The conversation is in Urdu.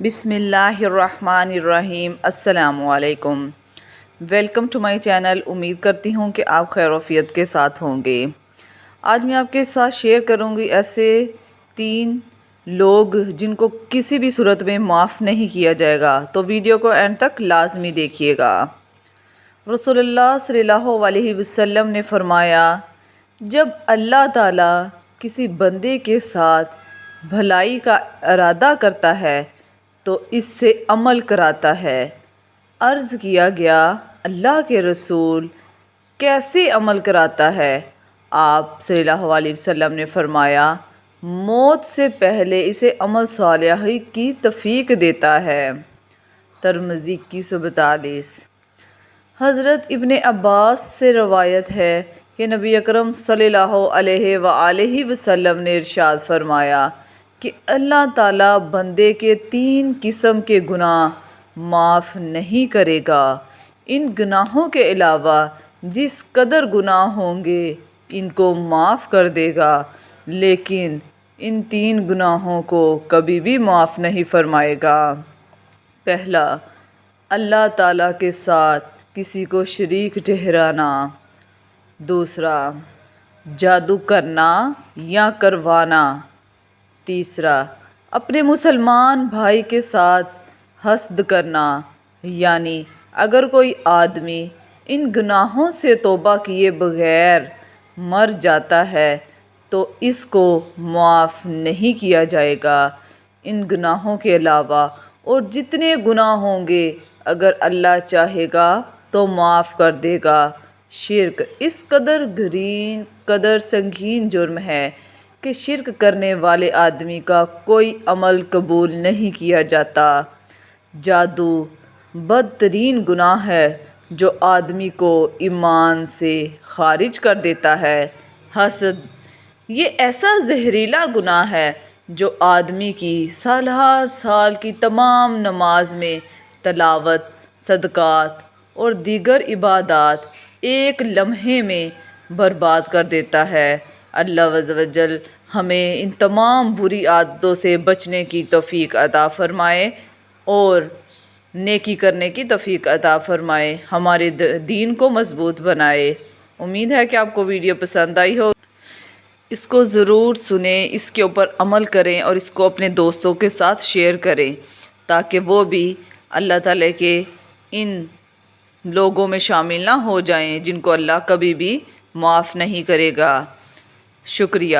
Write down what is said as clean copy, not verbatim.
بسم اللہ الرحمن الرحیم۔ السلام علیکم۔ Welcome to my channel. امید کرتی ہوں کہ آپ خیر وفیت کے ساتھ ہوں گے۔ آج میں آپ کے ساتھ شیئر کروں گی ایسے 3 لوگ جن کو کسی بھی صورت میں معاف نہیں کیا جائے گا، تو ویڈیو کو اینڈ تک لازمی دیکھیے گا۔ رسول اللہ صلی اللہ علیہ وسلم نے فرمایا، جب اللہ تعالیٰ کسی بندے کے ساتھ بھلائی کا ارادہ کرتا ہے تو اس سے عمل کراتا ہے۔ عرض کیا گیا، اللہ کے رسول کیسے عمل کراتا ہے؟ آپ صلی اللہ علیہ وسلم نے فرمایا، موت سے پہلے اسے عمل صالح کی توفیق دیتا ہے۔ ترمذی 2142۔ حضرت ابن عباس سے روایت ہے کہ نبی اکرم صلی اللہ علیہ وآلہ وسلم نے ارشاد فرمایا کہ اللہ تعالیٰ بندے کے 3 قسم کے گناہ معاف نہیں کرے گا۔ ان گناہوں کے علاوہ جس قدر گناہ ہوں گے ان کو معاف کر دے گا، لیکن ان 3 گناہوں کو کبھی بھی معاف نہیں فرمائے گا۔ پہلا، اللہ تعالیٰ کے ساتھ کسی کو شریک ٹھہرانا۔ دوسرا، جادو کرنا یا کروانا۔ تیسرا، اپنے مسلمان بھائی کے ساتھ حسد کرنا، یعنی اگر کوئی آدمی ان گناہوں سے توبہ کیے بغیر مر جاتا ہے تو اس کو معاف نہیں کیا جائے گا۔ ان گناہوں کے علاوہ اور جتنے گناہ ہوں گے اگر اللہ چاہے گا تو معاف کر دے گا۔ شرک اس قدر سنگین جرم ہے کہ شرک کرنے والے آدمی کا کوئی عمل قبول نہیں کیا جاتا۔ جادو بدترین گناہ ہے جو آدمی کو ایمان سے خارج کر دیتا ہے۔ حسد یہ ایسا زہریلا گناہ ہے جو آدمی کی سال کی تمام نماز میں تلاوت، صدقات اور دیگر عبادات ایک لمحے میں برباد کر دیتا ہے۔ اللہ عز و جل ہمیں ان تمام بری عادتوں سے بچنے کی توفیق عطا فرمائے اور نیکی کرنے کی توفیق عطا فرمائے، ہمارے دین کو مضبوط بنائے۔ امید ہے کہ آپ کو ویڈیو پسند آئی ہو۔ اس کو ضرور سنیں، اس کے اوپر عمل کریں اور اس کو اپنے دوستوں کے ساتھ شیئر کریں تاکہ وہ بھی اللہ تعالیٰ کے ان لوگوں میں شامل نہ ہو جائیں جن کو اللہ کبھی بھی معاف نہیں کرے گا۔ شکریہ۔